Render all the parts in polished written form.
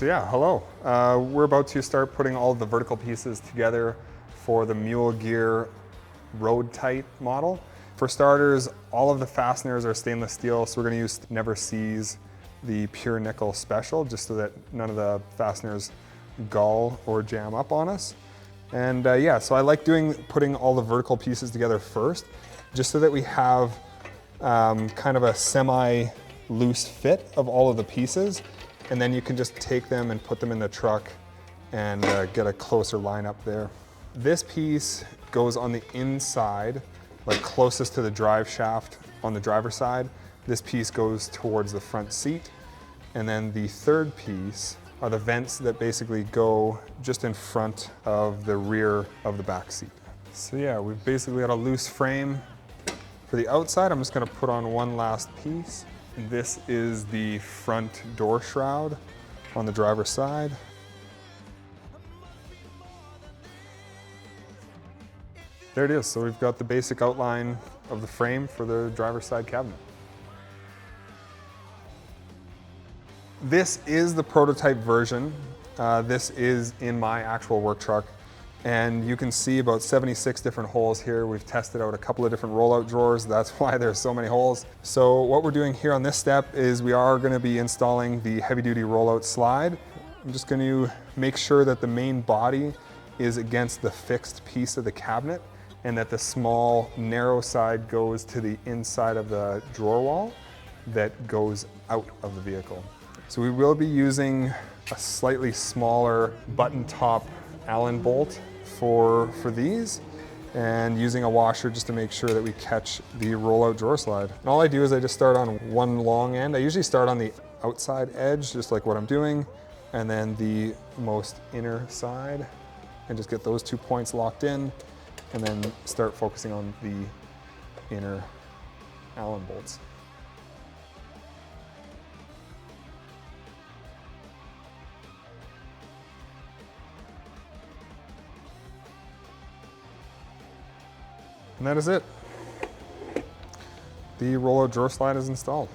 So yeah, hello. We're about to start putting all the vertical pieces together for the Mule Gear Road Tight model. For starters, all of the fasteners are stainless steel, so we're going to use Never Seize the pure nickel special, just so that none of the fasteners gull or jam up on us. And yeah, so I like putting all the vertical pieces together first, just so that we have kind of a semi-loose fit of all of the pieces. And then you can just take them and put them in the truck and get a closer lineup there. This piece goes on the inside, like closest to the drive shaft on the driver's side. This piece goes towards the front seat. And then the third piece are the vents that basically go just in front of the rear of the back seat. So yeah, we've basically got a loose frame. For the outside, I'm just gonna put on one last piece. This is the front door shroud on the driver's side. There it is. So we've got the basic outline of the frame for the driver's side cabinet. This is the prototype version. This is in my actual work truck. And you can see about 76 different holes here. We've tested out a couple of different rollout drawers. That's why there's so many holes. So what we're doing here on this step is we are going to be installing the heavy duty rollout slide. I'm just going to make sure that the main body is against the fixed piece of the cabinet and that the small narrow side goes to the inside of the drawer wall that goes out of the vehicle. So we will be using a slightly smaller button top Allen bolt for these, and using a washer just to make sure that we catch the rollout drawer slide. And all I do is I just start on one long end. I usually start on the outside edge, just like what I'm doing, and then the most inner side, and just get those 2 points locked in, and then start focusing on the inner Allen bolts. And that is it. The rollout drawer slide is installed.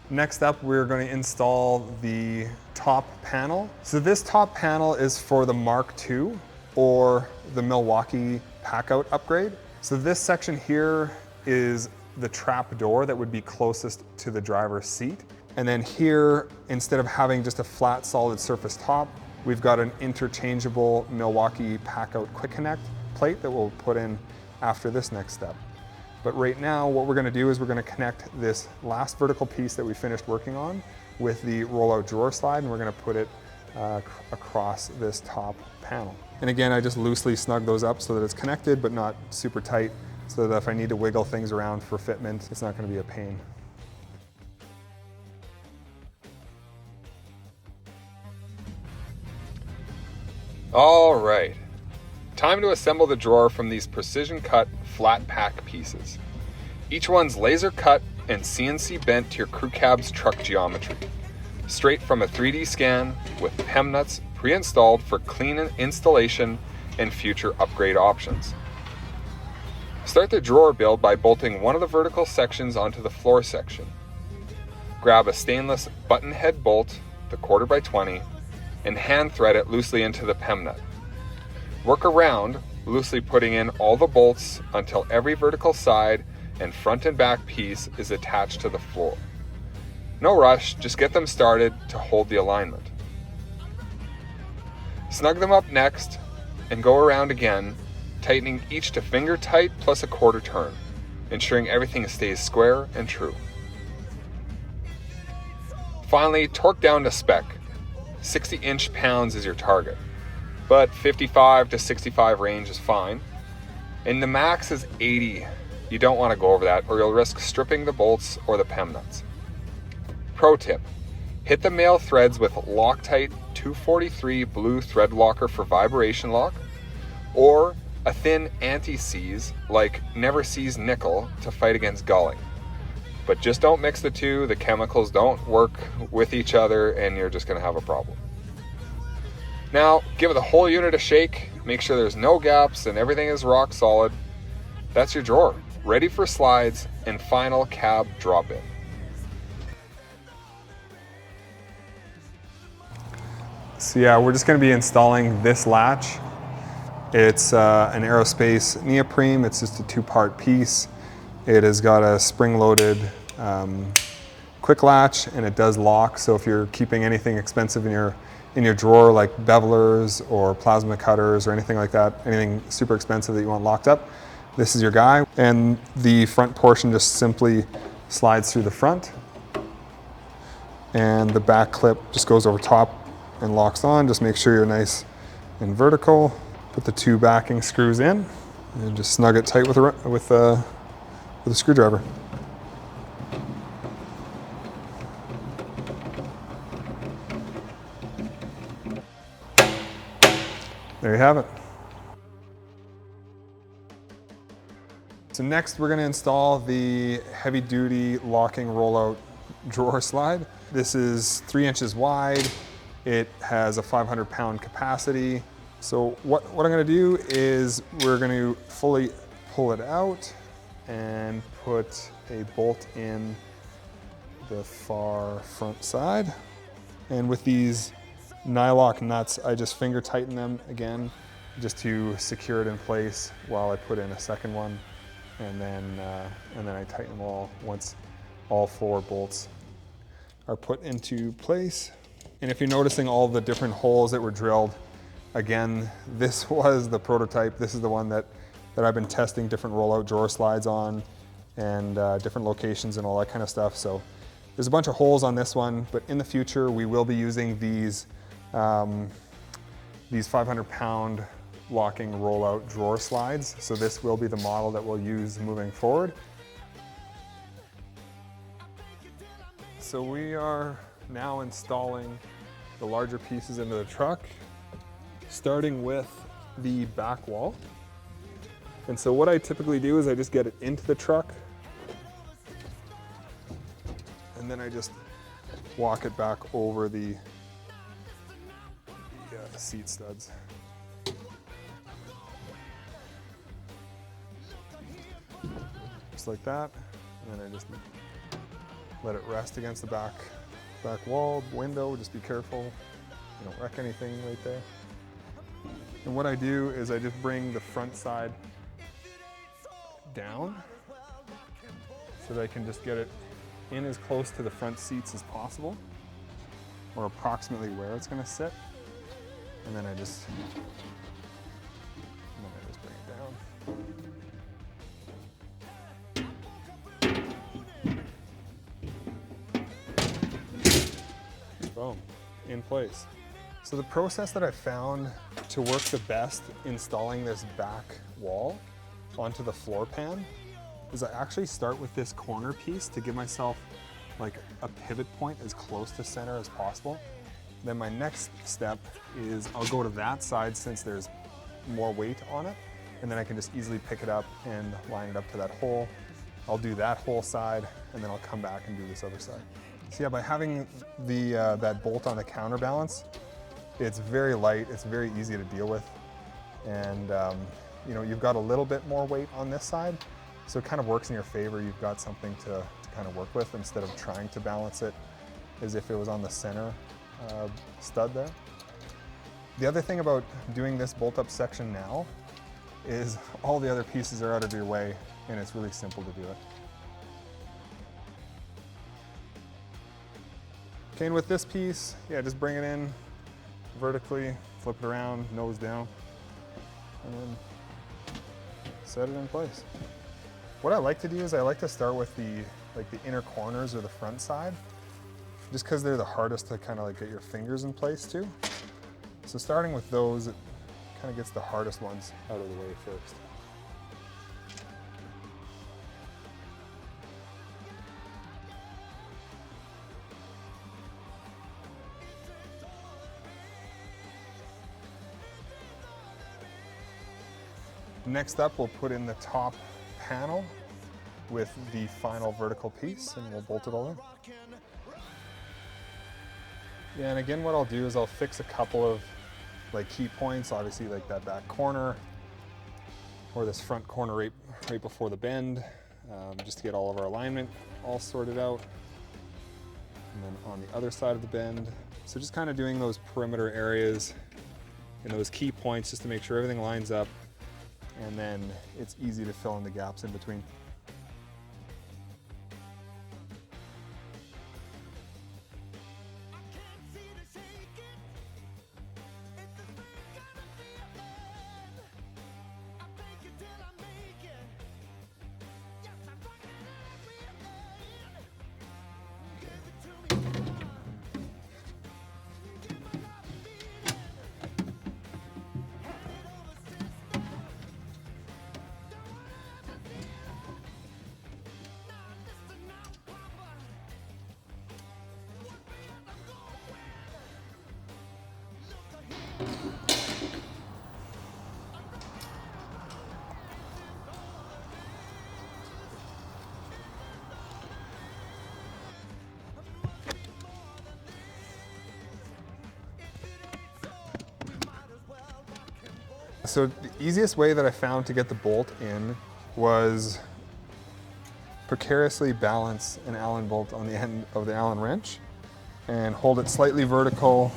Next up, we're going to install the top panel. So this top panel is for the Mark II or the Millwakuee Packout upgrade. So this section here is the trap door that would be closest to the driver's seat. And then here, instead of having just a flat solid surface top, we've got an interchangeable Millwakuee Packout Quick Connect plate that we'll put in after this next step. But right now, what we're gonna do is we're gonna connect this last vertical piece that we finished working on with the rollout drawer slide, and we're gonna put it across this top panel. And again, I just loosely snug those up so that it's connected, but not super tight, so that if I need to wiggle things around for fitment, it's not gonna be a pain. All right, time to assemble the drawer from these precision cut flat pack pieces. Each one's laser cut and CNC bent to your crew cab's truck geometry, straight from a 3D scan with PEM nuts pre-installed for clean installation and future upgrade options. Start the drawer build by bolting one of the vertical sections onto the floor section. Grab a stainless button head bolt, the 1/4x20, and hand thread it loosely into the PEM nut. Work around, loosely putting in all the bolts until every vertical side and front and back piece is attached to the floor. No rush, just get them started to hold the alignment. Snug them up next and go around again, tightening each to finger tight plus a 1/4 turn, ensuring everything stays square and true. Finally, torque down to spec. 60 inch-pounds is your target, but 55 to 65 range is fine. And the max is 80. You don't want to go over that or you'll risk stripping the bolts or the PEM nuts. Pro tip, hit the male threads with Loctite 243 blue thread locker for vibration lock, or a thin anti-seize like Never Seize nickel to fight against gulling. But just don't mix the two, the chemicals don't work with each other and you're just gonna have a problem. Now, give the whole unit a shake, make sure there's no gaps and everything is rock solid. That's your drawer, ready for slides and final cab drop-in. So yeah, we're just going to be installing this latch. It's an aerospace neoprene. It's just a 2-part piece. It has got a spring-loaded quick latch, and it does lock. So if you're keeping anything expensive in your drawer, like bevelers or plasma cutters or anything like that, anything super expensive that you want locked up, this is your guy. And the front portion just simply slides through the front, and the back clip just goes over top and locks on. Just make sure you're nice and vertical. Put the 2 backing screws in and just snug it tight with a screwdriver. There you have it. So next we're going to install the heavy duty locking rollout drawer slide. This is 3 inches wide. It has a 500-pound capacity. So what I'm going to do is we're going to fully pull it out and put a bolt in the far front side. And with these nylock nuts, I just finger tighten them again just to secure it in place while I put in a second one. And then I tighten them all once all 4 bolts are put into place. And if you're noticing all the different holes that were drilled, again, this was the prototype. This is the one that I've been testing different rollout drawer slides on, and different locations and all that kind of stuff. So there's a bunch of holes on this one, but in the future we will be using these 500-pound locking rollout drawer slides. So this will be the model that we'll use moving forward. So we are now installing the larger pieces into the truck, starting with the back wall. And so what I typically do is I just get it into the truck, and then I just walk it back over the seat studs. Just like that, and then I just let it rest against the back wall, window. Just be careful you don't wreck anything right there. And what I do is I just bring the front side down so that I can just get it in as close to the front seats as possible, or approximately where it's going to sit. And then I just bring it down. Boom, in place. So the process that I found to work the best installing this back wall onto the floor pan is I actually start with this corner piece to give myself like a pivot point as close to center as possible. Then my next step is I'll go to that side since there's more weight on it, and then I can just easily pick it up and line it up to that hole. I'll do that whole side, and then I'll come back and do this other side. So yeah, by having the that bolt on the counterbalance, it's very light, it's very easy to deal with, and you know, you've got a little bit more weight on this side, so it kind of works in your favor. You've got something to kind of work with instead of trying to balance it as if it was on the center stud there. The other thing about doing this bolt-up section now is all the other pieces are out of your way, and it's really simple to do it. Okay, and with this piece, yeah, just bring it in vertically, flip it around, nose down, and then set it in place. What I like to do is I like to start with the inner corners or the front side, just because they're the hardest to kind of like get your fingers in place too. So starting with those, it kind of gets the hardest ones out of the way first. Next up, we'll put in the top panel with the final vertical piece, and we'll bolt it all in. Yeah, and again, what I'll do is I'll fix a couple of like key points, obviously like that back corner or this front corner right before the bend, just to get all of our alignment all sorted out. And then on the other side of the bend, So just kind of doing those perimeter areas and those key points just to make sure everything lines up, and then it's easy to fill in the gaps in between. So the easiest way that I found to get the bolt in was precariously balance an Allen bolt on the end of the Allen wrench and hold it slightly vertical,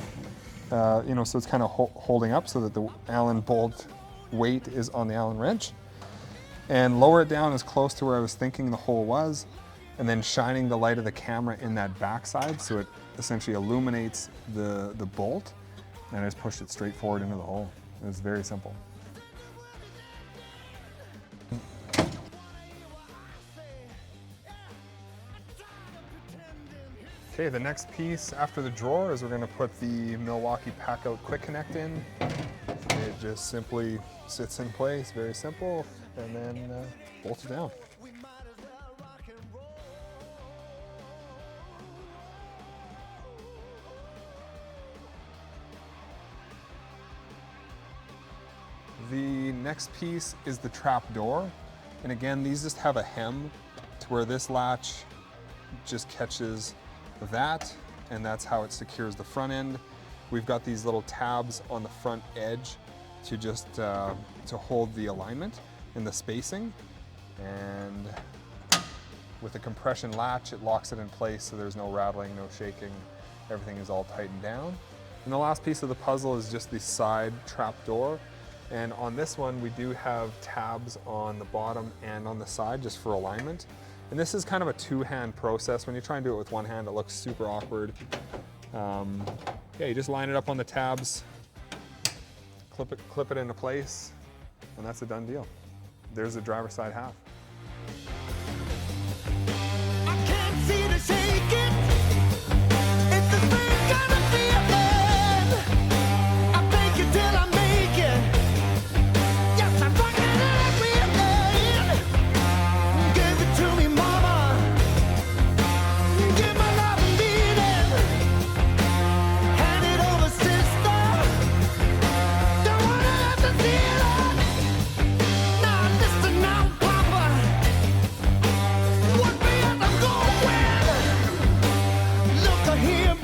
you know, so it's kind of holding up so that the Allen bolt weight is on the Allen wrench, and lower it down as close to where I was thinking the hole was, and then shining the light of the camera in that backside so it essentially illuminates the bolt, and I just pushed it straight forward into the hole. It was very simple. Okay, the next piece after the drawer is we're going to put the Millwakuee Packout Quick Connect in. It just simply sits in place, very simple, and then bolts it down. The next piece is the trap door, and again, these just have a hem to where this latch just catches that, and that's how it secures the front end. We've got these little tabs on the front edge to just to hold the alignment and the spacing, and with the compression latch it locks it in place so there's no rattling, no shaking, everything is all tightened down. And the last piece of the puzzle is just the side trap door. And on this one, we do have tabs on the bottom and on the side just for alignment. And this is kind of a two-hand process. When you try and do it with one hand, it looks super awkward. Yeah, you just line it up on the tabs, clip it into place, and that's a done deal. There's the driver's side half. I can't seem to shake it. It's the same kind of feeling. I fake it till I make it. Yes, I'm rocking everything. Give it to me, mama. Give my love and beating. Hand it over, sister. Don't wanna have to feel it. Now listen now, papa. What me as I'm going. Look here.